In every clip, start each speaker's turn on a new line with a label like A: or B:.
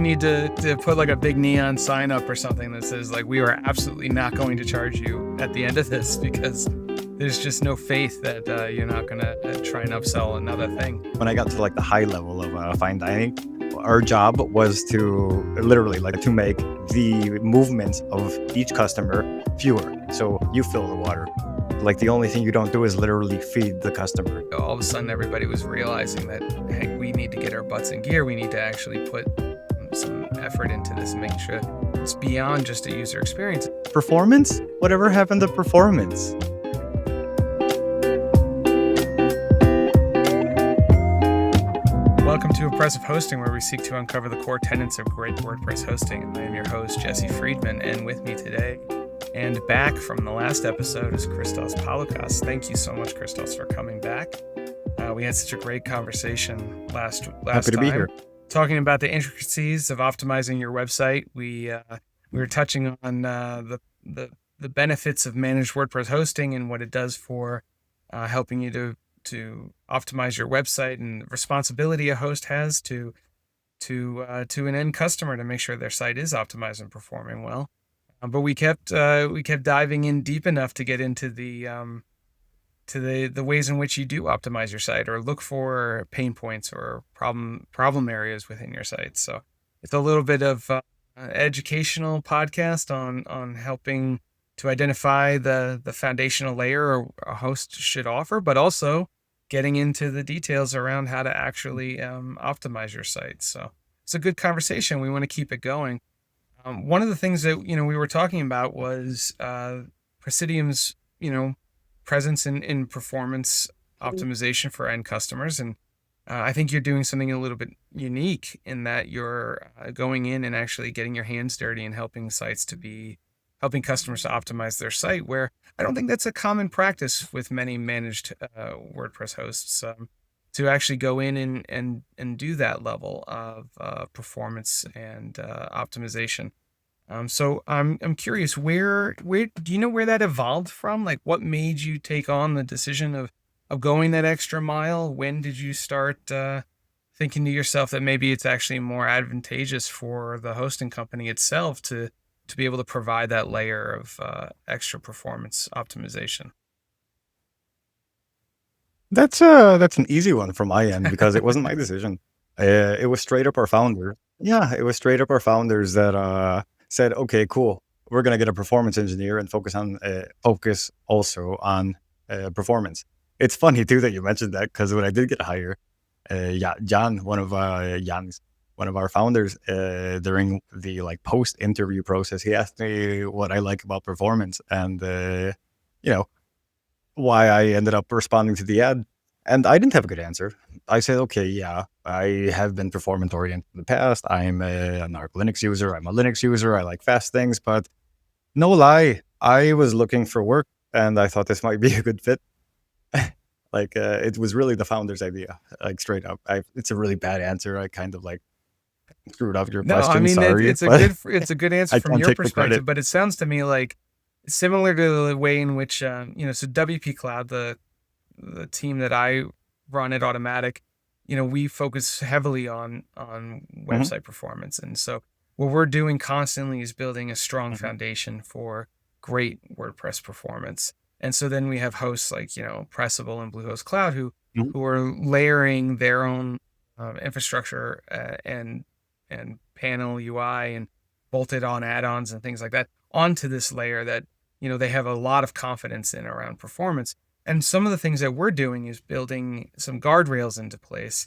A: need to put like a big neon sign up or something that says like, we are absolutely not going to charge you at the end of this, because there's just no faith that you're not going to try and upsell another thing.
B: When I got to like the high level of fine dining, our job was to literally like to make the movements of each customer fewer. So you fill the water. Like the only thing you don't do is literally feed the customer.
A: All of a sudden, everybody was realizing that, hey, we need to get our butts in gear. We need to actually put some effort into this and make sure it's beyond just a user experience.
B: Performance? Whatever happened to performance?
A: Welcome to Impressive Hosting, where we seek to uncover the core tenets of great WordPress hosting. And I am your host, Jesse Friedman, and with me today and back from the last episode is Christos Paloukas. Thank you so much, Christos, for coming back. We had such a great conversation last
B: Happy to be here.
A: Talking about the intricacies of optimizing your website. We were touching on the benefits of managed WordPress hosting and what it does for helping you to optimize your website, and the responsibility a host has to an end customer to make sure their site is optimized and performing well. But we kept diving in deep enough to get into the ways in which you do optimize your site or look for pain points or problem areas within your site. So it's a little bit of educational podcast on helping to identify the foundational layer a host should offer, but also getting into the details around how to actually optimize your site. So it's a good conversation. We want to keep it going. One of the things that we were talking about was Presidium's presence in performance optimization for end customers, and I think you're doing something a little bit unique in that you're going in and actually getting your hands dirty and helping customers to optimize their site, where I don't think that's a common practice with many managed WordPress hosts, to actually go in and do that level of performance and optimization. So I'm curious, where do you know where that evolved from? Like, what made you take on the decision of going that extra mile? When did you start thinking to yourself that maybe it's actually more advantageous for the hosting company itself to be able to provide that layer of extra performance optimization?
B: That's an easy one from my end because it wasn't my decision. It was straight up our founder. Yeah, it was straight up our founders that said, okay, cool. We're going to get a performance engineer and focus also on performance. It's funny too that you mentioned that, because when I did get hired, John, one of our founders, during the post interview process, he asked me what I like about performance and why I ended up responding to the ad. And I didn't have a good answer. I said, okay, yeah, I have been performance oriented in the past. I'm an Arc Linux user. I'm a Linux user. I like fast things, but no lie, I was looking for work and I thought this might be a good fit. It was really the founder's idea, straight up. It's a really bad answer. I kind of screwed up your question.
A: I mean,
B: sorry,
A: it's a good answer from your perspective, but it sounds to me like similar to the way in which, so WP Cloud, the team that I run at Automatic, we focus heavily on website performance. And so what we're doing constantly is building a strong foundation for great WordPress performance. And so then we have hosts like, Presidio and Bluehost Cloud who are layering their own infrastructure and panel UI and bolted on add-ons and things like that onto this layer that, they have a lot of confidence in around performance. And some of the things that we're doing is building some guardrails into place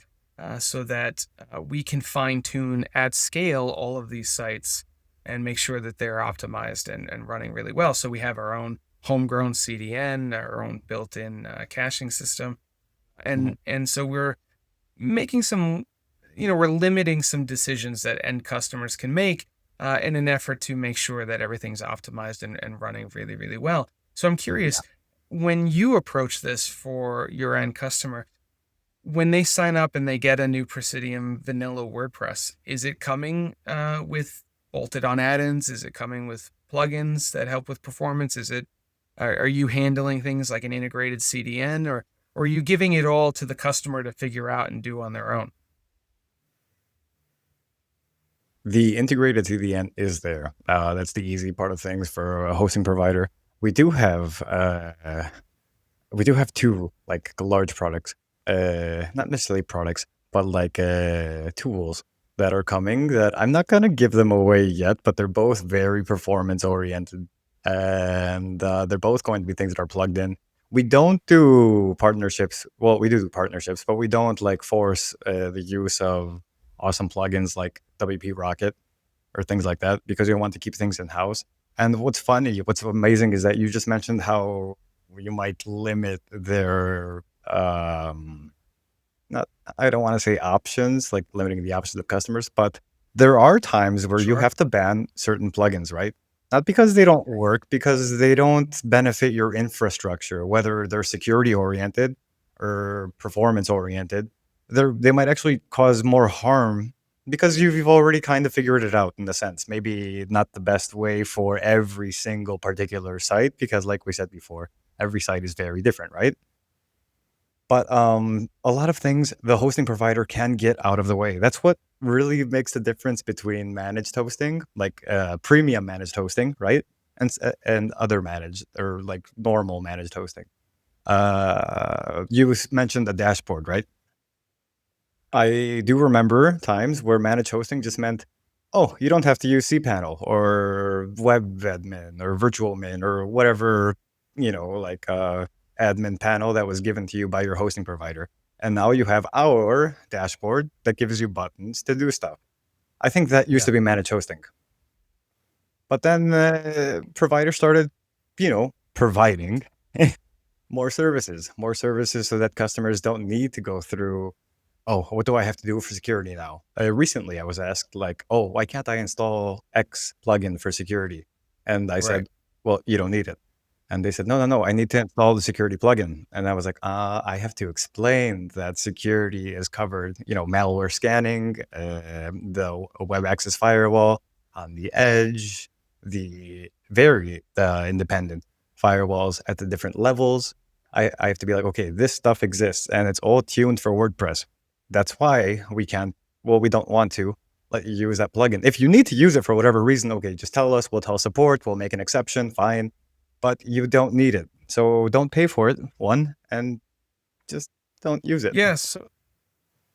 A: so that we can fine tune at scale all of these sites and make sure that they're optimized and running really well. So we have our own homegrown CDN, our own built-in caching system. And so we're making some, we're limiting some decisions that end customers can make in an effort to make sure that everything's optimized and running really, really well. So I'm curious, when you approach this for your end customer, when they sign up and they get a new Presidium vanilla WordPress, is it coming with bolted on add-ins? Is it coming with plugins that help with performance? Are you handling things like an integrated CDN, or are you giving it all to the customer to figure out and do on their own?
B: the integrated CDN is there. That's the easy part of things for a hosting provider. We do have two like large products, not necessarily products, but like tools that are coming that I'm not gonna give them away yet, but they're both very performance oriented, and they're both going to be things that are plugged in. We don't do partnerships. Well, we do partnerships, but we don't like force the use of awesome plugins like WP Rocket or things like that because we want to keep things in house. And what's amazing is that you just mentioned how you might limit their not I don't want to say options, like limiting the options of customers, but there are times where you
A: Sure.
B: have to ban certain plugins, right? Not because they don't work, because they don't benefit your infrastructure, whether they're security oriented or performance oriented. They might actually cause more harm because you've already kind of figured it out in a sense. Maybe not the best way for every single particular site, because like we said before, every site is very different, right? But a lot of things the hosting provider can get out of the way. That's what really makes the difference between managed hosting, like premium managed hosting, right? And other managed or like normal managed hosting. Mentioned a dashboard, right? I do remember times where managed hosting just meant, oh, you don't have to use cPanel or web admin or virtual min or whatever, like admin panel that was given to you by your hosting provider. And now you have our dashboard that gives you buttons to do stuff. I think that used
A: Yeah.
B: to be managed hosting. But then providers started, providing more services so that customers don't need to go through, oh, what do I have to do for security now? Recently, I was asked, like, oh, why can't I install X plugin for security? And I
A: Right.
B: said, well, you don't need it. And they said, no, no, no, I need to install the security plugin. And I was like, I have to explain that security is covered, malware scanning, the web access firewall on the edge, the very independent firewalls at the different levels. I have to be like, okay, this stuff exists and it's all tuned for WordPress. That's why we don't want to let you use that plugin. If you need to use it for whatever reason, okay, just tell us, we'll tell support, we'll make an exception, fine. But you don't need it. So don't pay for it, one, and just don't use it.
A: Yes.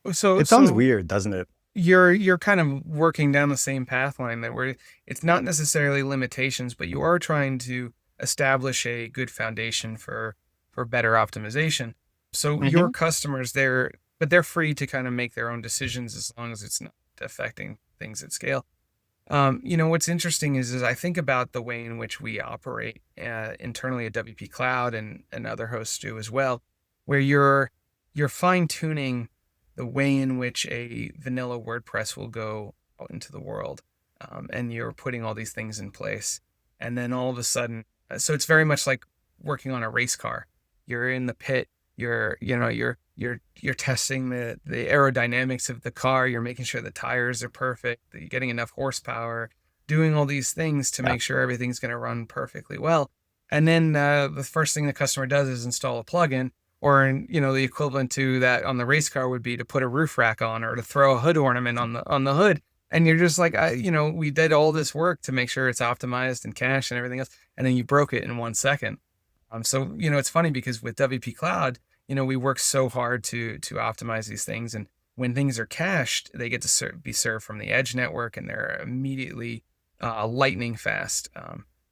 B: It sounds
A: So
B: weird, doesn't it?
A: you're kind of working down the same path line that where it's not necessarily limitations, but you are trying to establish a good foundation for better optimization. So your
B: Hmm.
A: customers, they're free to kind of make their own decisions as long as it's not affecting things at scale. What's interesting is I think about the way in which we operate internally at WP Cloud and other hosts do as well, where you're fine tuning the way in which a vanilla WordPress will go out into the world, and you're putting all these things in place, and then all of a sudden, so it's very much like working on a race car. You're in the pit. You're testing the aerodynamics of the car. You're making sure the tires are perfect. That you're getting enough horsepower. Doing all these things to
B: Yeah.
A: make sure everything's going to run perfectly well. And then the first thing the customer does is install a plugin, or the equivalent to that on the race car would be to put a roof rack on or to throw a hood ornament on the hood. And you're just like, we did all this work to make sure it's optimized and cached and everything else, and then you broke it in 1 second. So it's funny because with WP Cloud, we work so hard to optimize these things, and when things are cached, they get to be served from the edge network, and they're immediately lightning fast.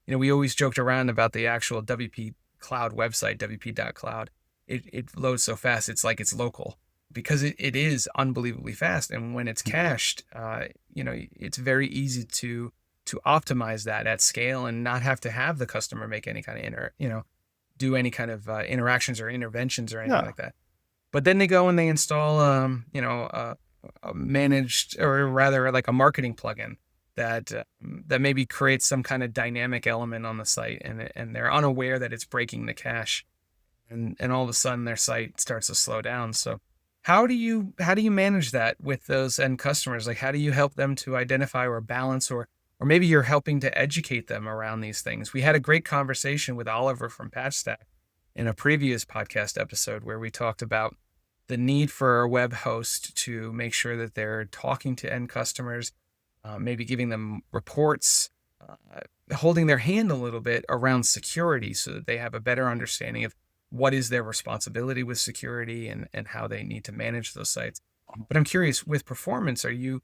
A: We always joked around about the actual WP Cloud website, wp.cloud. It loads so fast, it's like it's local because it is unbelievably fast, and when it's cached, it's very easy to optimize that at scale and not have to have the customer make any kind of do any kind of interactions or interventions or anything
B: Yeah.
A: like that. But then they go and they install, a managed, or rather like a marketing plugin that maybe creates some kind of dynamic element on the site, and they're unaware that it's breaking the cache, and all of a sudden their site starts to slow down. So how do you manage that with those end customers? Like, how do you help them to identify or balance, or maybe you're helping to educate them around these things? We had a great conversation with Oliver from PatchStack in a previous podcast episode where we talked about the need for a web host to make sure that they're talking to end customers maybe giving them reports, holding their hand a little bit around security so that they have a better understanding of what is their responsibility with security and how they need to manage those sites. But I'm curious, with performance, are you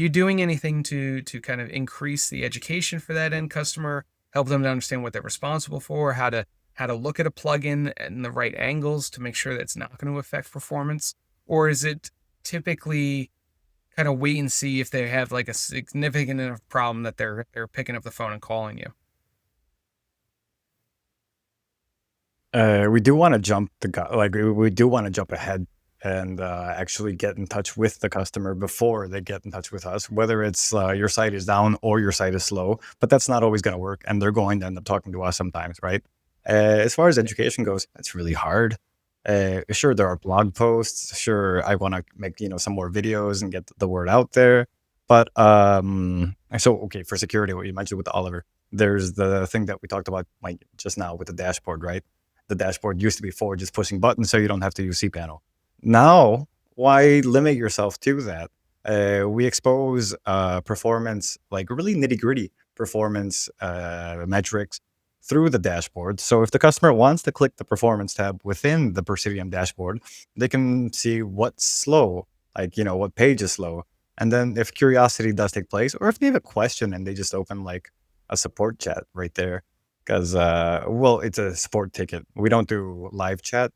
A: doing anything to kind of increase the education for that end customer, help them to understand what they're responsible for, how to look at a plugin in the right angles to make sure that it's not going to affect performance? Or is it typically kind of wait and see if they have like a significant enough problem that they're picking up the phone and calling you?
B: We do want to jump we do want to jump ahead and actually get in touch with the customer before they get in touch with us, whether it's your site is down or your site is slow, but that's not always going to work. And they're going to end up talking to us sometimes, right? As far as education goes, it's really hard. Sure, there are blog posts. Sure, I want to make, some more videos and get the word out there. But okay, for security, what you mentioned with Oliver, there's the thing that we talked about like just now with the dashboard, right? The dashboard used to be for just pushing buttons so you don't have to use cPanel. Now, why limit yourself to that? We expose performance, like really nitty gritty performance metrics through the dashboard. So if the customer wants to click the performance tab within the Presidio dashboard, they can see what's slow, like, what page is slow. And then if curiosity does take place, or if they have a question and they just open like a support chat right there, because it's a support ticket. We don't do live chat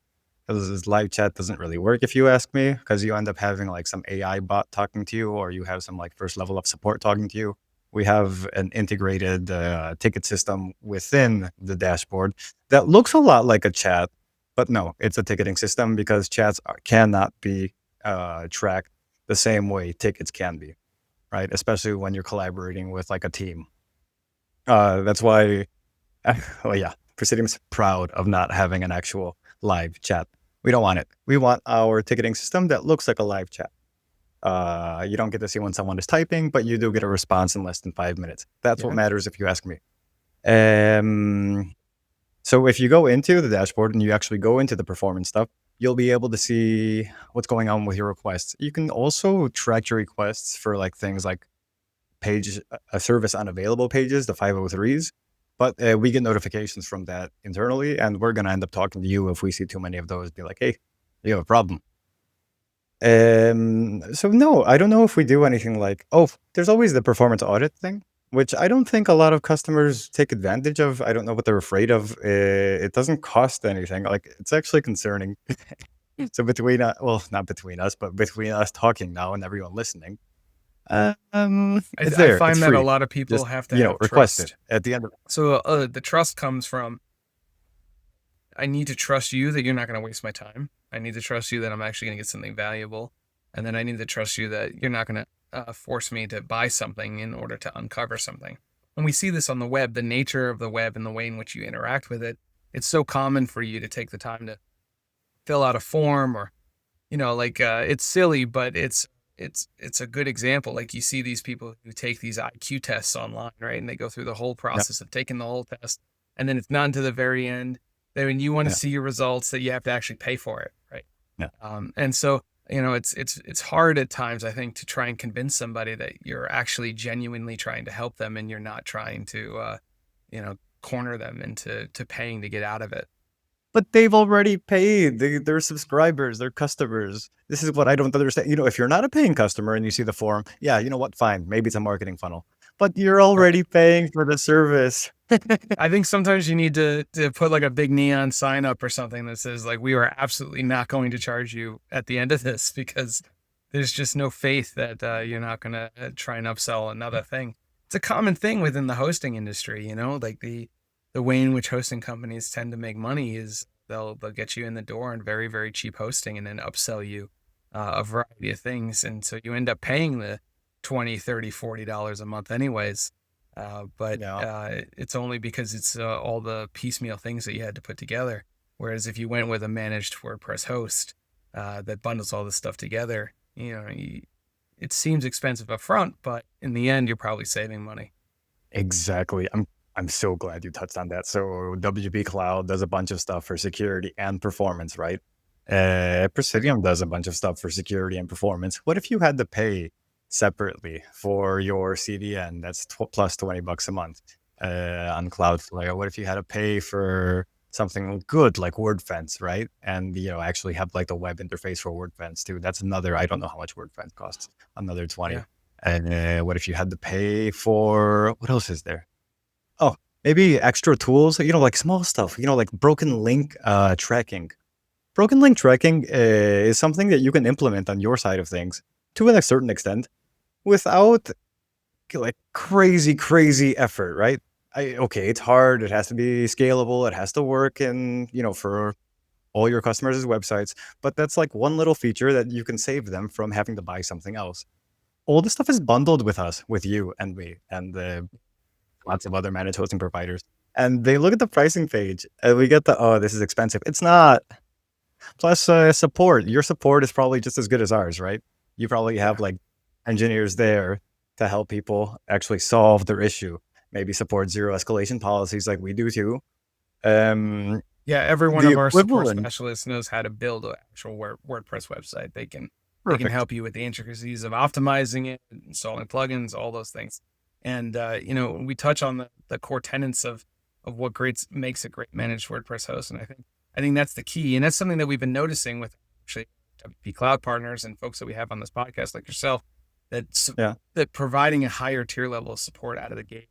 B: because live chat doesn't really work, if you ask me, because you end up having like some AI bot talking to you, or you have some like first level of support talking to you. We have an integrated ticket system within the dashboard that looks a lot like a chat, but no, it's a ticketing system because chats cannot be tracked the same way tickets can be, right? Especially when you're collaborating with like a team. That's why well, yeah, Presidium's proud of not having an actual live chat. We don't want it. We want our ticketing system that looks like a live chat. You don't get to see when someone is typing, but you do get a response in less than 5 minutes. That's what
A: Yeah.
B: matters if you ask me. So if you go into the dashboard and you actually go into the performance stuff, you'll be able to see what's going on with your requests. You can also track your requests for like things like a service unavailable pages, the 503s. But we get notifications from that internally, and we're going to end up talking to you if we see too many of those. Be like, hey, you have a problem. So no, I don't know if we do anything like, there's always the performance audit thing, which I don't think a lot of customers take advantage of. I don't know what they're afraid of. It doesn't cost anything. Like, it's actually concerning. So not between us, but between us talking now and everyone listening, it's
A: I
B: there. It's
A: find that a
B: free.
A: lot of people
B: Just,
A: have to have
B: request it
A: trust.
B: at the end of it.
A: So the trust comes from, I need to trust you that you're not going to waste my time. I need to trust you that I'm actually going to get something valuable. And then I need to trust you that you're not going to force me to buy something in order to uncover something. And we see this on the web, the nature of the web and the way in which you interact with it. It's so common for you to take the time to fill out a form, or, it's silly, but it's a good example. Like, you see these people who take these IQ tests online, right? And they go through the whole process of taking the whole test, and then it's not to the very end. Then when you want to see your results, that you have to actually pay for it, right?
B: Yeah.
A: And so, it's hard at times, I think, to try and convince somebody that you're actually genuinely trying to help them and you're not trying to, corner them into paying to get out of it.
B: But they've already paid. They're subscribers. They're customers. This is what I don't understand. If you're not a paying customer and you see the form, yeah, you know what? Fine. Maybe it's a marketing funnel. But you're already paying for the service.
A: I think sometimes you need to put like a big neon sign up or something that says like, we are absolutely not going to charge you at the end of this, because there's just no faith that you're not going to try and upsell another thing. It's a common thing within the hosting industry, like the way in which hosting companies tend to make money is they'll get you in the door on very, very cheap hosting and then upsell you a variety of things. And so you end up paying the $20, $30, $40 a month anyways. But it's only because it's all the piecemeal things that you had to put together. Whereas if you went with a managed WordPress host that bundles all this stuff together, it seems expensive up front, but in the end, you're probably saving money.
B: Exactly. I'm so glad you touched on that. So WP Cloud does a bunch of stuff for security and performance, right? Presidium does a bunch of stuff for security and performance. What if you had to pay separately for your CDN. That's plus $20 a month on Cloudflare. What if you had to pay for something good like WordFence, right? And actually have like the web interface for WordFence too. That's another. I don't know how much WordFence costs. Another 20.
A: Yeah.
B: And what if you had to pay for what else is there? Oh, maybe extra tools. Like small stuff. Like broken link tracking. Broken link tracking is something that you can implement on your side of things to a certain extent without like crazy effort, right? Okay, it's hard. It has to be scalable. It has to work and, for all your customers' websites. But that's like one little feature that you can save them from having to buy something else. All this stuff is bundled with us, with you and me, and lots of other managed hosting providers. And they look at the pricing page and we get oh, this is expensive. It's not. Plus, support. Your support is probably just as good as ours, right? You probably have
A: Yeah.
B: like engineers there to help people actually solve their issue. Maybe support zero escalation policies like we do too.
A: Yeah, every one
B: The
A: of our support
B: equivalent,
A: specialists knows how to build an actual WordPress website. They can
B: perfect.
A: help you with the intricacies of optimizing it, installing plugins, all those things. And we touch on the core tenets of what makes a great managed WordPress host. And I think that's the key. And that's something that we've been noticing with actually WP Cloud partners and folks that we have on this podcast, like yourself,
B: Yeah,
A: that providing a higher tier level of support out of the gate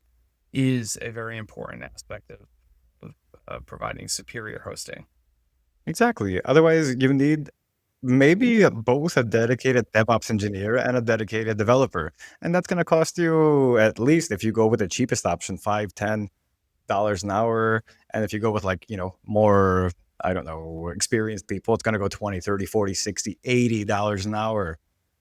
A: is a very important aspect of providing superior hosting.
B: exactly. Otherwise, you need maybe both a dedicated DevOps engineer and a dedicated developer. And that's going to cost you, at least if you go with the cheapest option, $5, $10 an hour. And if you go with like, more, I don't know, experienced people, it's going to go 20, 30, 40, 60, $80 an hour.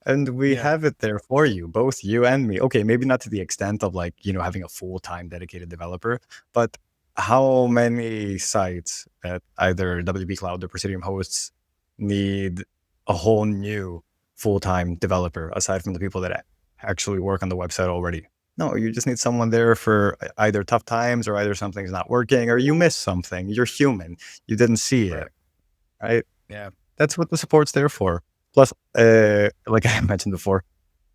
B: And we
A: Yeah.
B: have it there for you, both you and me. Okay, maybe not to the extent of like, having a full-time dedicated developer, but how many sites at either WP Cloud or Presidium hosts need a whole new full-time developer aside from the people that actually work on the website already? No, you just need someone there for either tough times or either something's not working or you missed something. You're human. You didn't see it,
A: Right.
B: right?
A: Yeah.
B: That's what the support's there for. Plus, like I mentioned before,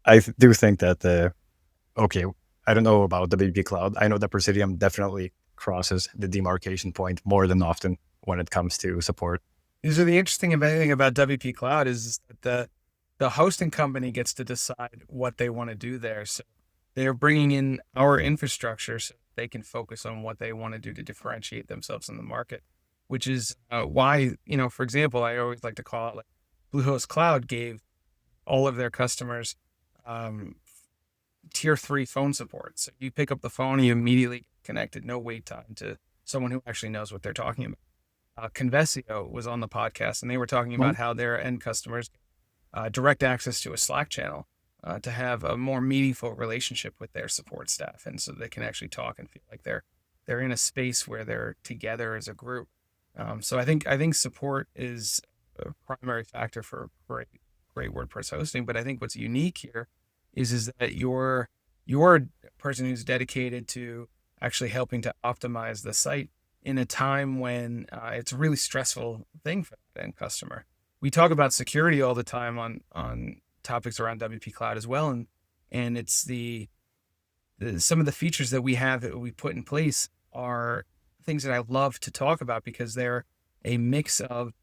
B: I do think that okay, I don't know about the WP Cloud. I know that Presidium definitely crosses the demarcation point more than often when it comes to support.
A: These are the interesting thing about WP Cloud is that the hosting company gets to decide what they want to do there. So they're bringing in our infrastructure so they can focus on what they want to do to differentiate themselves in the market, which is why, for example, I always like to call it like Bluehost Cloud gave all of their customers tier 3 phone support. So you pick up the phone and you immediately get connected, no wait time, to someone who actually knows what they're talking about. Convesio was on the podcast and they were talking
B: Well,
A: about how their end customers direct access to a Slack channel to have a more meaningful relationship with their support staff, and so they can actually talk and feel like they're in a space where they're together as a group. So I think support is a primary factor for great WordPress hosting. But I think what's unique here is that you're a person who's dedicated to actually helping to optimize the site in a time when it's a really stressful thing for that end customer. We talk about security all the time on topics around WP Cloud as well, and it's some of the features that we have that we put in place are things that I love to talk about because they're a mix of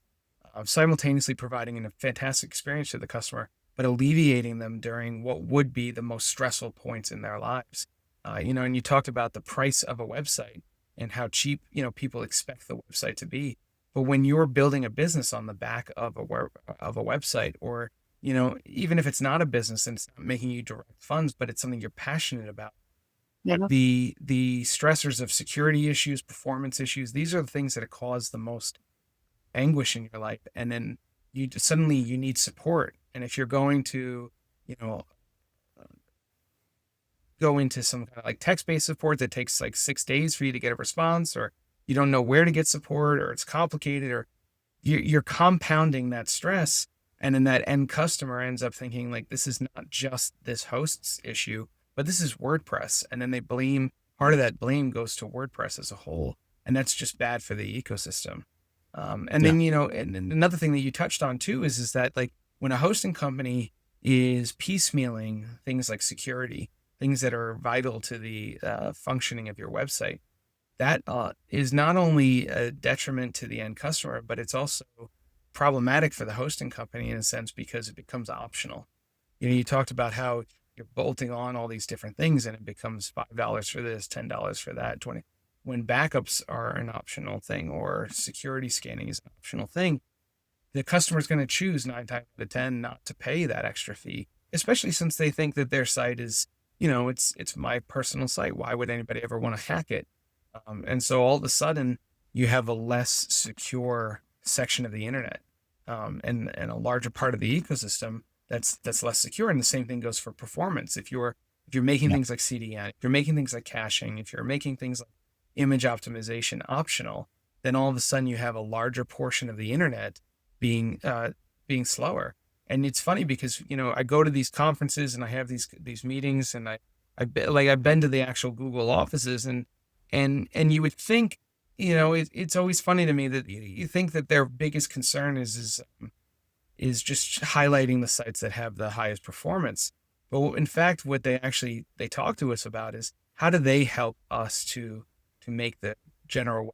A: simultaneously providing a fantastic experience to the customer, but alleviating them during what would be the most stressful points in their lives. And you talked about the price of a website and how cheap, people expect the website to be. But when you're building a business on the back of a website, or, even if it's not a business and it's not making you direct funds, but it's something you're passionate about,
B: yeah.
A: the stressors of security issues, performance issues, these are the things that cause the most anguish in your life. And then you need support. And if you're going to, you know, go into some kind of like text-based support that takes like 6 days for you to get a response, or you don't know where to get support, or it's complicated, or you're compounding that stress. And then that end customer ends up thinking like, this is not just this host's issue, but this is WordPress. And then part of that blame goes to WordPress as a whole. And that's just bad for the ecosystem. And
B: Yeah.
A: then, and another thing that you touched on too is that like when a hosting company is piecemealing things like security, things that are vital to the functioning of your website. That is not only a detriment to the end customer, but it's also problematic for the hosting company in a sense because it becomes optional. You talked about how you're bolting on all these different things and it becomes $5 for this, $10 for that, 20. When backups are an optional thing or security scanning is an optional thing, the customer's going to choose 9 times out of 10 not to pay that extra fee, especially since they think that their site is, it's my personal site. Why would anybody ever want to hack it? And so all of a sudden, you have a less secure section of the internet, and a larger part of the ecosystem that's less secure. And the same thing goes for performance. If you're making
B: Yeah.
A: things like CDN, if you're making things like caching, if you're making things like image optimization optional, then all of a sudden you have a larger portion of the internet being slower. And it's funny because I go to these conferences and I have these meetings, and I've been to the actual Google offices, and you would think, it's always funny to me that you think that their biggest concern is just highlighting the sites that have the highest performance. But in fact, what they talk to us about is how do they help us to make the general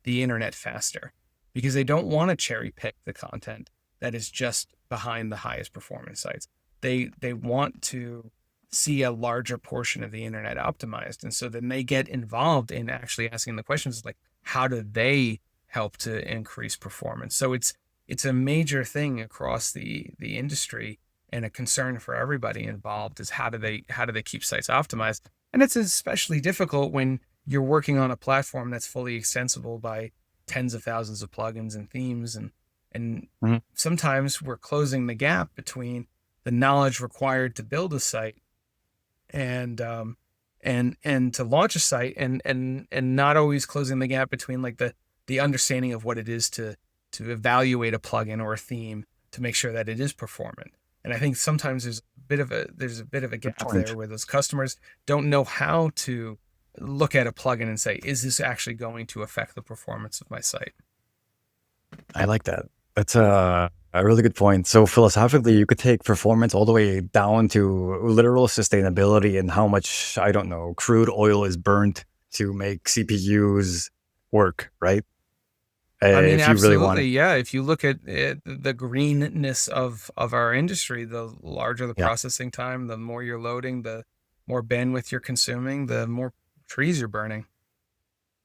A: the internet faster, because they don't want to cherry pick the content that is just behind the highest performance sites. They want to see a larger portion of the internet optimized. And so then they get involved in actually asking the questions like, how do they help to increase performance? So it's a major thing across the industry, and a concern for everybody involved is how do they keep sites optimized? And it's especially difficult when you're working on a platform that's fully extensible by tens of thousands of plugins and themes, and
B: Mhm.
A: sometimes we're closing the gap between the knowledge required to build a site and to launch a site, and not always closing the gap between like the understanding of what it is to evaluate a plugin or a theme to make sure that it is performant. And I think sometimes there's a bit of a
B: Good
A: gap there
B: point.
A: where those customers don't know how to look at a plugin and say, is this actually going to affect the performance of my site?
B: I like that. That's a really good point. So philosophically, you could take performance all the way down to literal sustainability and how much, I don't know, crude oil is burnt to make CPUs work, right?
A: I mean,
B: If you really want
A: absolutely.
B: it.
A: Yeah. If you look at the greenness of our industry, the larger the
B: Yeah.
A: processing time, the more you're loading, the more bandwidth you're consuming, the more trees you're burning.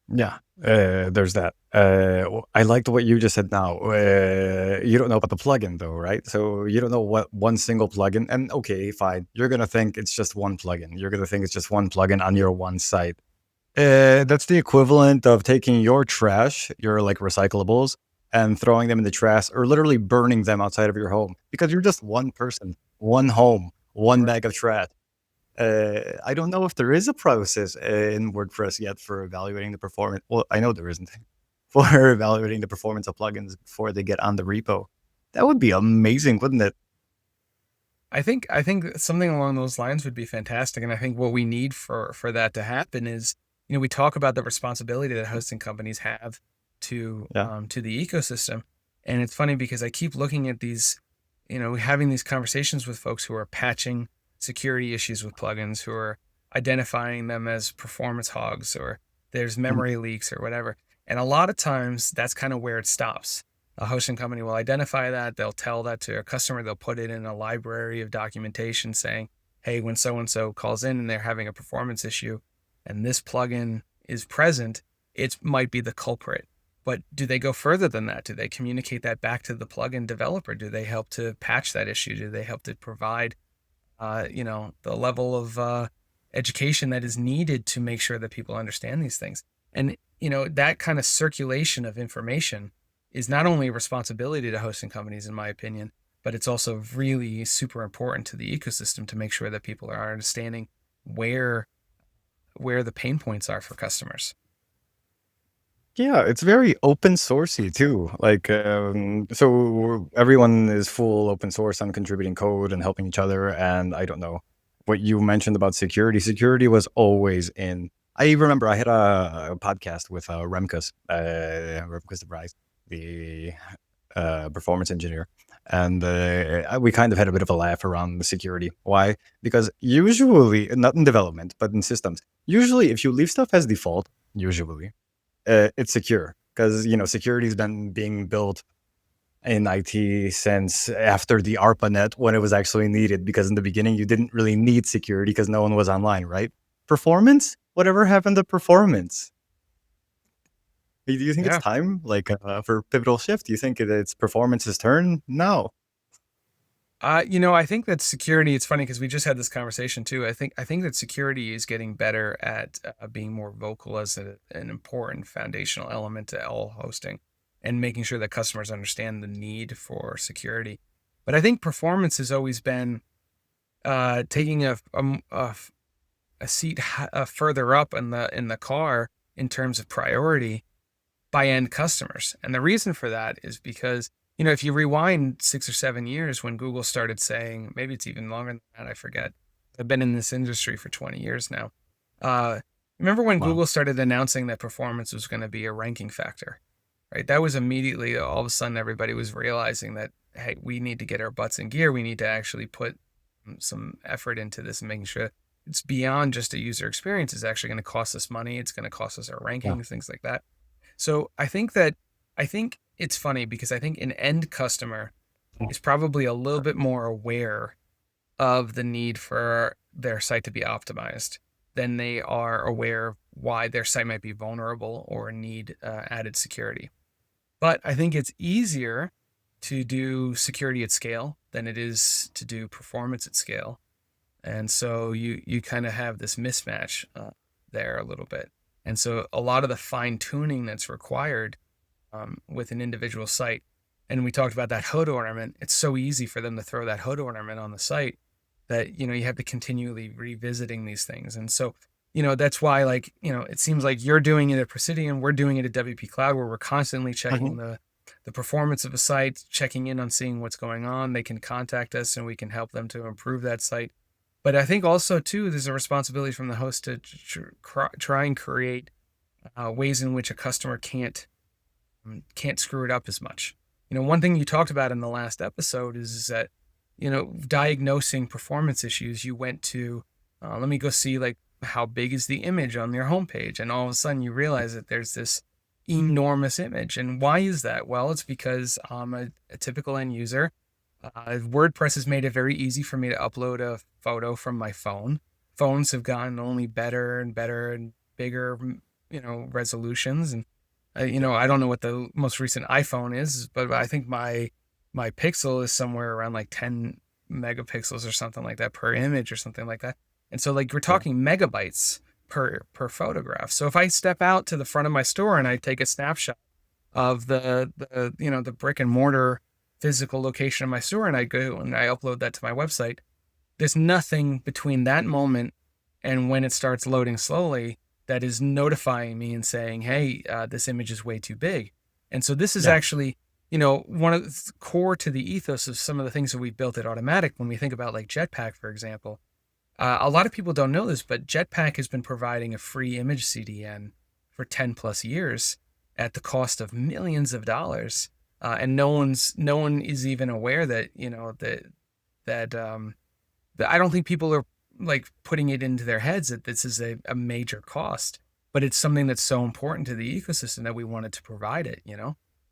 B: Yeah, there's that. I liked what you just said now. You don't know about the plugin though, right? So you don't know what one single plugin, and okay, fine. You're gonna think it's just one plugin. You're gonna think it's just one plugin on your one site. That's the equivalent of taking your trash, your like recyclables, and throwing them in the trash, or literally burning them outside of your home because you're just one person, one home, one
A: Right.
B: bag of trash. I don't know if there is a process in WordPress yet for evaluating the performance. Well, I know there isn't for evaluating the performance of plugins before they get on the repo. That would be amazing, wouldn't it?
A: I think something along those lines would be fantastic. And I think what we need for that to happen is, we talk about the responsibility that hosting companies have
B: Yeah.
A: to the ecosystem. And it's funny because I keep looking at these, having these conversations with folks who are patching security issues with plugins, who are identifying them as performance hogs, or there's
B: Mhm.
A: memory leaks or whatever. And a lot of times that's kind of where it stops. A hosting company will identify that, they'll tell that to a customer, they'll put it in a library of documentation saying, hey, when so and so calls in and they're having a performance issue and this plugin is present, it might be the culprit. But do they go further than that? Do they communicate that back to the plugin developer? Do they help to patch that issue? Do they help to provide the level of education that is needed to make sure that people understand these things? And that kind of circulation of information is not only a responsibility to hosting companies, in my opinion, but it's also really super important to the ecosystem to make sure that people are understanding where the pain points are for customers.
B: Yeah, it's very open sourcey too. Like, so everyone is full open source on contributing code and helping each other. And I don't know what you mentioned about security. Security was always in. I remember I had a podcast with Remkus, Remkus de Vries, the performance engineer. And we kind of had a bit of a laugh around the security. Why? Because usually, not in development, but in systems, usually if you leave stuff as default, usually it's secure. Because, security has been being built in IT since after the ARPANET when it was actually needed. Because in the beginning, you didn't really need security because no one was online, right? Performance? Whatever happened to performance? Do you think it's
A: Yeah.
B: time, for pivotal shift? Do you think it's performance's turn? No.
A: I think that security, it's funny because we just had this conversation too. I think that security is getting better at being more vocal as an important foundational element to all hosting and making sure that customers understand the need for security. But I think performance has always been taking a seat further up in the car in terms of priority by end customers. And the reason for that is because, if you rewind 6 or 7 years when Google started saying, maybe it's even longer than that, I forget. I've been in this industry for 20 years now. Remember when
B: Wow.
A: Google started announcing that performance was going to be a ranking factor, right? That was immediately, all of a sudden, everybody was realizing that, hey, we need to get our butts in gear. We need to actually put some effort into this and making sure it's beyond just a user experience. It's actually going to cost us money. It's going to cost us our
B: Yeah.
A: rankings, things like that. So I think it's funny because I think an end customer is probably a little bit more aware of the need for their site to be optimized than they are aware of why their site might be vulnerable or need added security. But I think it's easier to do security at scale than it is to do performance at scale. And so you kind of have this mismatch there a little bit. And so a lot of the fine tuning that's required with an individual site, and we talked about that hood ornament. It's so easy for them to throw that hood ornament on the site that you have to continually revisiting these things. And so that's why, it seems like you're doing it at Presidio and we're doing it at WP Cloud, where we're constantly checking
B: Mhm.
A: the performance of a site, checking in on seeing what's going on. They can contact us and we can help them to improve that site. But I think also too, there's a responsibility from the host to try and create ways in which a customer can't screw it up as much. One thing you talked about in the last episode is that diagnosing performance issues. You went to let me go see like how big is the image on your homepage, and all of a sudden you realize that there's this enormous image. And why is that? Well, it's because I'm a typical end user. WordPress has made it very easy for me to upload a photo from my phone. Phones have gotten only better and better and bigger, resolutions. And I don't know what the most recent iPhone is, but I think my pixel is somewhere around like 10 megapixels or something like that per image or something like that. And so like we're
B: Yeah.
A: talking megabytes per photograph. So if I step out to the front of my store and I take a snapshot of the brick and mortar physical location of my store and I go and I upload that to my website, there's nothing between that moment and when it starts loading slowly that is notifying me and saying, hey, this image is way too big. And so this is
B: Yeah.
A: actually, one of the core to the ethos of some of the things that we've built at Automatic. When we think about like Jetpack, for example, a lot of people don't know this, but Jetpack has been providing a free image CDN for 10 plus years at the cost of millions of dollars. And no one is even aware that, that I don't think people are like putting it into their heads that this is a major cost, but it's something that's so important to the ecosystem that we wanted to provide it.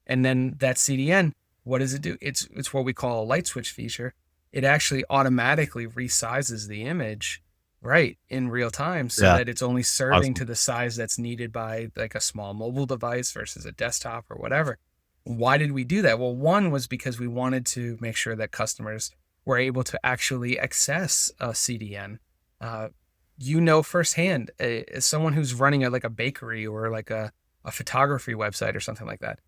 A: And then that CDN, what does it do? It's what we call a light switch feature. It actually automatically resizes the image right in real time so
B: Yeah.
A: that it's only serving
B: Awesome.
A: to the size that's needed by like a small mobile device versus a desktop or whatever. Why did we do that? Well, one was because we wanted to make sure that customers were able to actually access a CDN. Uh, firsthand, as someone who's running like a bakery or like a photography website or something like that,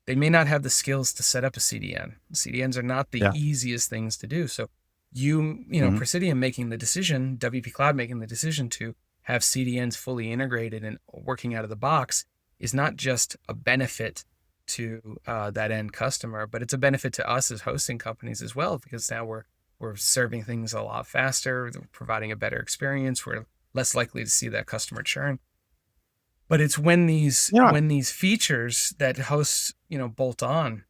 A: they may not have the skills to set up a CDN. CDNs are not the
B: Yeah.
A: easiest things to do. So
B: Mhm.
A: Presidium making the decision, WP Cloud making the decision to have CDNs fully integrated and working out of the box is not just a benefit to that end customer, but it's a benefit to us as hosting companies as well, because now we're serving things a lot faster, providing a better experience. We're less likely to see that customer churn. But it's when these
B: Yeah.
A: when these features that hosts bolt on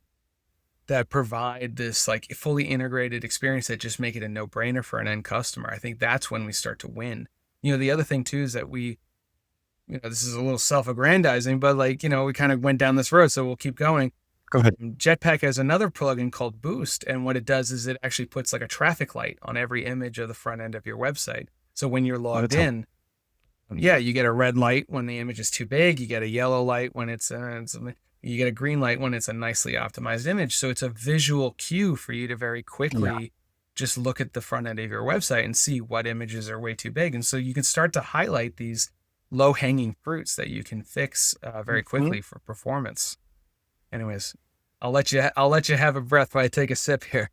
A: that provide this like fully integrated experience that just make it a no-brainer for an end customer. I think that's when we start to win. The other thing too is that this is a little self-aggrandizing, but like, we kind of went down this road, so we'll keep going.
B: Go ahead.
A: Jetpack has another plugin called Boost, and what it does is it actually puts like a traffic light on every image of the front end of your website. So when you're logged in, you get a red light when the image is too big, you get a yellow light when you get a green light when it's a nicely optimized image. So it's a visual cue for you to very quickly just look at the front end of your website and see what images are way too big. And so you can start to highlight these low-hanging fruits that you can fix very quickly for performance. Anyways, I'll let you have a breath while I take a sip here.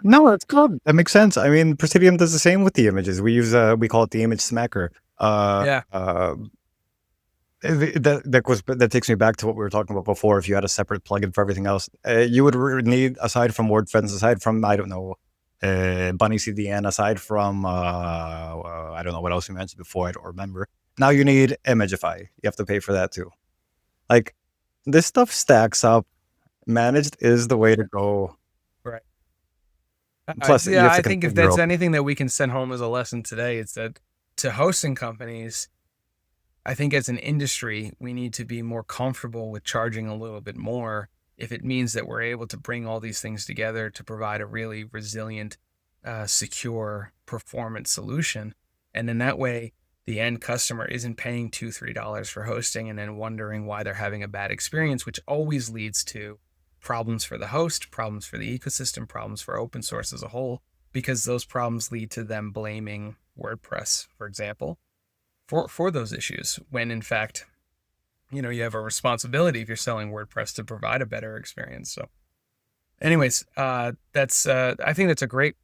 B: No, that's good. That makes sense. I mean, Presidio does the same with the images. We we call it the image smacker. That takes me back to what we were talking about before. If you had a separate plugin for everything else, you would need, aside from WordPress, aside from, I don't know, Bunny CDN, aside from I don't know what else you mentioned before, I don't remember. Now you need Imagify. You have to pay for that too. Like, this stuff stacks up. Managed is the way to go.
A: Right.
B: Plus,
A: I think if that's anything that we can send home as a lesson today, it's that to hosting companies, I think as an industry, we need to be more comfortable with charging a little bit more if it means that we're able to bring all these things together to provide a really resilient, secure performance solution. And in that way, the end customer isn't paying $2-3 for hosting and then wondering why they're having a bad experience, which always leads to problems for the host, problems for the ecosystem, problems for open source as a whole, because those problems lead to them blaming WordPress, for example, for those issues, when in fact, you have a responsibility if you're selling WordPress to provide a better experience. So anyways, I think that's a great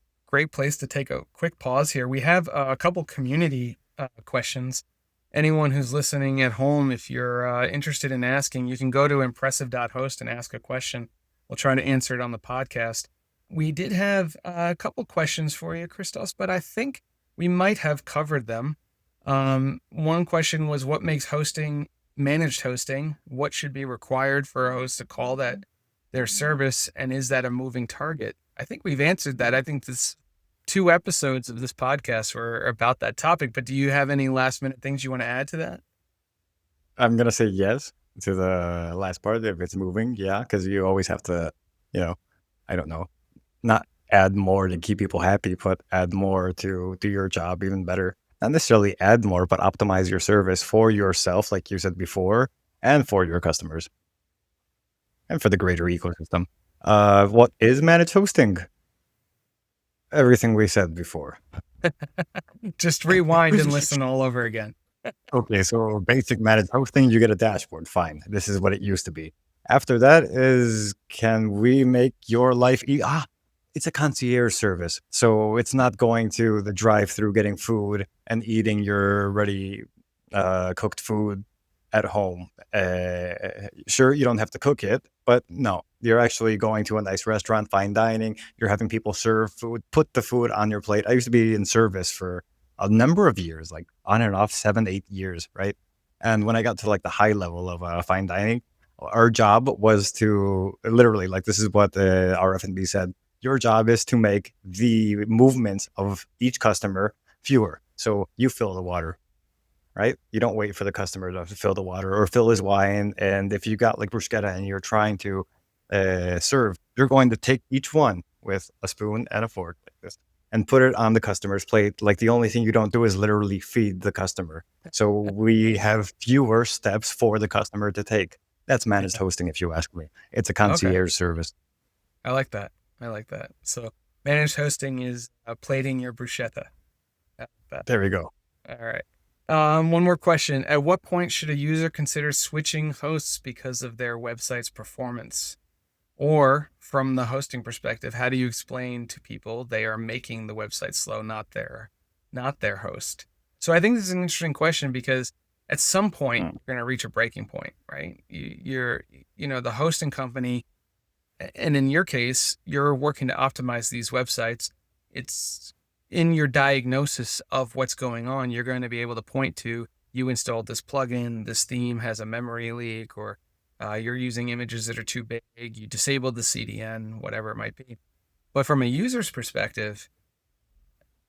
A: place to take a quick pause here. We have a couple community questions. Anyone who's listening at home, if you're interested in asking, you can go to impressive.host and ask a question. We'll try to answer it on the podcast. We did have a couple questions for you, Christos, but I think we might have covered them. One question was, what makes managed hosting? What should be required for a host to call that their service? And is that a moving target? I think we've answered that. I think this 2 episodes of this podcast were about that topic, but do you have any last minute things you want to add to that?
B: I'm going to say yes to the last part. If it's moving, because you always have to, I don't know, not add more to keep people happy, but add more to do your job even better. Not necessarily add more, but optimize your service for yourself, like you said before, and for your customers, and for the greater ecosystem. What is managed hosting? Everything we said before.
A: Just rewind and listen all over again.
B: Okay, so basic managed hosting, you get a dashboard. Fine. This is what it used to be. After that is, can we make your life it's a concierge service. So it's not going to the drive-through, getting food and eating your ready cooked food at home. Sure, you don't have to cook it, but no, you're actually going to a nice restaurant, fine dining. You're having people serve food, put the food on your plate. I used to be in service for a number of years, like on and off, 7-8 years, right? And when I got to like the high level of fine dining, our job was to literally, like, this is what our F&B said, your job is to make the movements of each customer fewer. So you fill the water, right? You don't wait for the customer to fill the water or fill his wine. And if you got like bruschetta and you're trying to serve, you're going to take each one with a spoon and a fork like this and put it on the customer's plate. Like, the only thing you don't do is literally feed the customer. So we have fewer steps for the customer to take. That's managed hosting, if you ask me. It's a concierge service.
A: I like that. So managed hosting is plating your bruschetta.
B: There we go.
A: All right. One more question. At what point should a user consider switching hosts because of their website's performance? Or from the hosting perspective, how do you explain to people they are making the website slow, not their host? So I think this is an interesting question, because at some point you're going to reach a breaking point, right? You're the hosting company, and in your case, you're working to optimize these websites. It's in your diagnosis of what's going on, you're going to be able to point to, you installed this plugin, this theme has a memory leak, or You're using images that are too big. You disabled the CDN, whatever it might be. But from a user's perspective,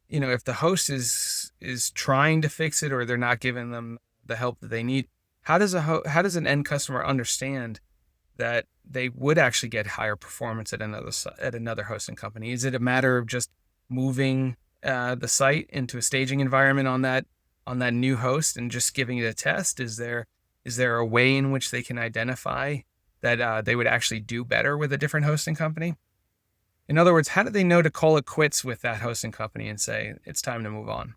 A: if the host is trying to fix it, or they're not giving them the help that they need, how does an end customer understand that they would actually get higher performance at another hosting company? Is it a matter of just moving the site into a staging environment on that new host and just giving it a test? Is there a way in which they can identify that they would actually do better with a different hosting company? In other words, how do they know to call it quits with that hosting company and say it's time to move on?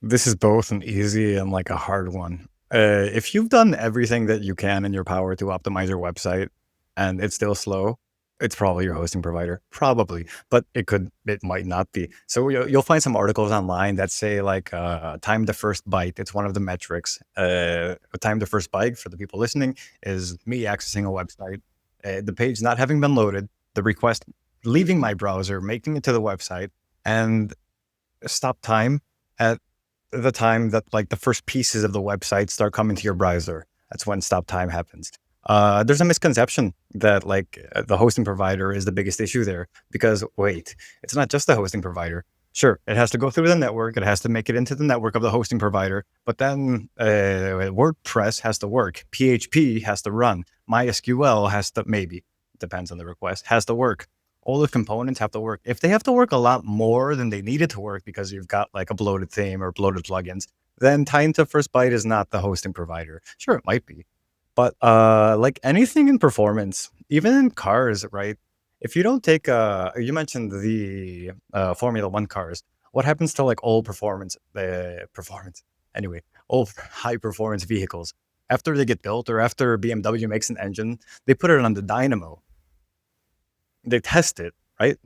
B: This is both an easy and like a hard one. If you've done everything that you can in your power to optimize your website and it's still slow, it's probably your hosting provider, probably, but it might not be. So you'll find some articles online that say like time to first byte. It's one of the metrics. Time to first byte, for the people listening, is me accessing a website, the page not having been loaded, the request leaving my browser, making it to the website, and stop time at the time that like the first pieces of the website start coming to your browser. That's when stop time happens. There's a misconception that like the hosting provider is the biggest issue there, because wait, it's not just the hosting provider. Sure, it has to go through the network. It has to make it into the network of the hosting provider. But then WordPress has to work. PHP has to run. MySQL has to, maybe, depends on the request, has to work. All the components have to work. If they have to work a lot more than they needed to work because you've got like a bloated theme or bloated plugins, then time to first byte is not the hosting provider. Sure, it might be. But like anything in performance, even in cars, right? If you don't take, you mentioned the Formula One cars. What happens to like all performance, anyway, all high performance vehicles? After they get built, or after BMW makes an engine, they put it on the dynamo. They test it, right?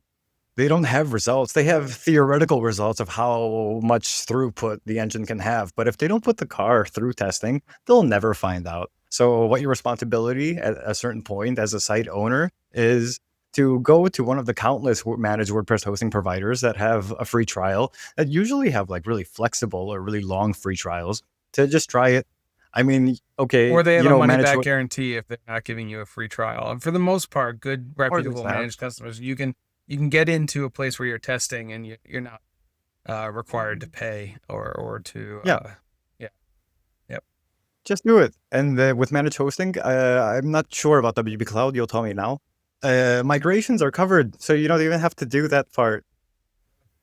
B: They don't have results. They have theoretical results of how much throughput the engine can have. But if they don't put the car through testing, they'll never find out. So what your responsibility at a certain point as a site owner is to go to one of the countless managed WordPress hosting providers that have a free trial, that usually have like really flexible or really long free trials, to just try it. I mean, okay,
A: Or they have a money
B: managed
A: back guarantee if they're not giving you a free trial. And for the most part, good reputable managed customers, you can get into a place where you're testing and you're not required to pay or to
B: just do it. And with managed hosting, I'm not sure about WP Cloud. You'll tell me now. Migrations are covered, so you don't even have to do that part.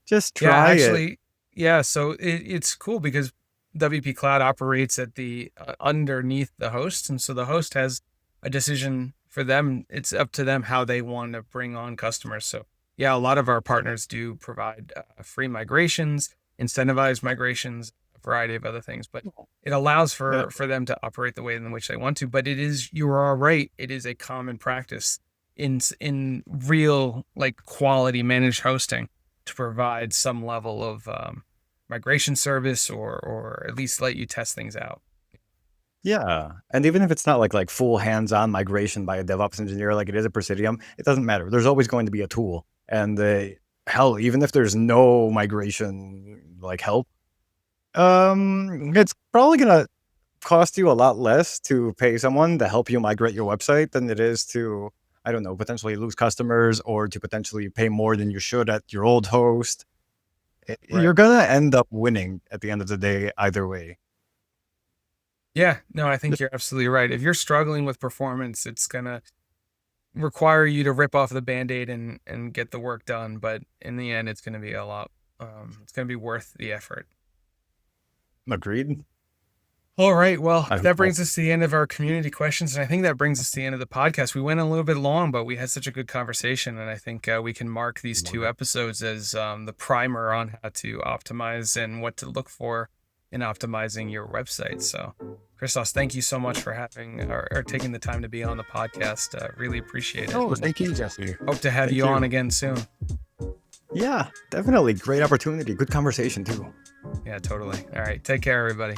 B: Just try it.
A: Yeah. So it's cool because WP Cloud operates at the underneath the host, and so the host has a decision for them. It's up to them how they want to bring on customers. So yeah, a lot of our partners do provide free migrations, incentivized migrations, a variety of other things, but it allows for them to operate the way in which they want to. But you are right, it is a common practice in real like quality managed hosting to provide some level of migration service or at least let you test things out.
B: Yeah, and even if it's not like full hands-on migration by a DevOps engineer like it is at Presidio, it doesn't matter. There's always going to be a tool. And hell, even if there's no migration like help, it's probably gonna cost you a lot less to pay someone to help you migrate your website than it is to, I don't know, potentially lose customers or to potentially pay more than you should at your old host. Right. You're gonna end up winning at the end of the day either way.
A: Yeah, no, I think you're absolutely right. If you're struggling with performance, it's gonna require you to rip off the Band-Aid and get the work done. But in the end, it's gonna be a lot. It's gonna be worth the effort.
B: Agreed.
A: All right. Well, that brings us to the end of our community questions. And I think that brings us to the end of the podcast. We went a little bit long, but we had such a good conversation. And I think we can mark these 2 episodes as the primer on how to optimize and what to look for in optimizing your website. So, Christos, thank you so much for having or taking the time to be on the podcast. Really appreciate it.
B: Oh, thank you, Jesse.
A: Hope to have you on again soon.
B: Yeah, definitely. Great opportunity. Good conversation, too.
A: Yeah, totally. All right. Take care, everybody.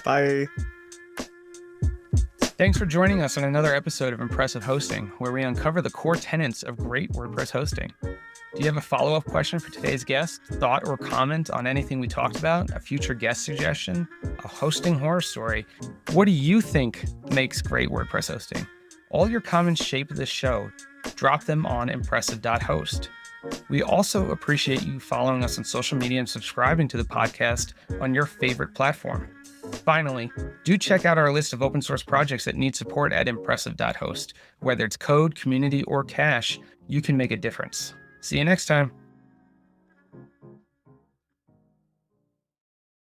B: Bye.
A: Thanks for joining us on another episode of Impressive Hosting, where we uncover the core tenets of great WordPress hosting. Do you have a follow-up question for today's guest, thought or comment on anything we talked about, a future guest suggestion, a hosting horror story? What do you think makes great WordPress hosting? All your comments shape this show. Drop them on impressive.host. We also appreciate you following us on social media and subscribing to the podcast on your favorite platform. Finally, do check out our list of open source projects that need support at impressive.host. Whether it's code, community, or cache, you can make a difference. See you next time.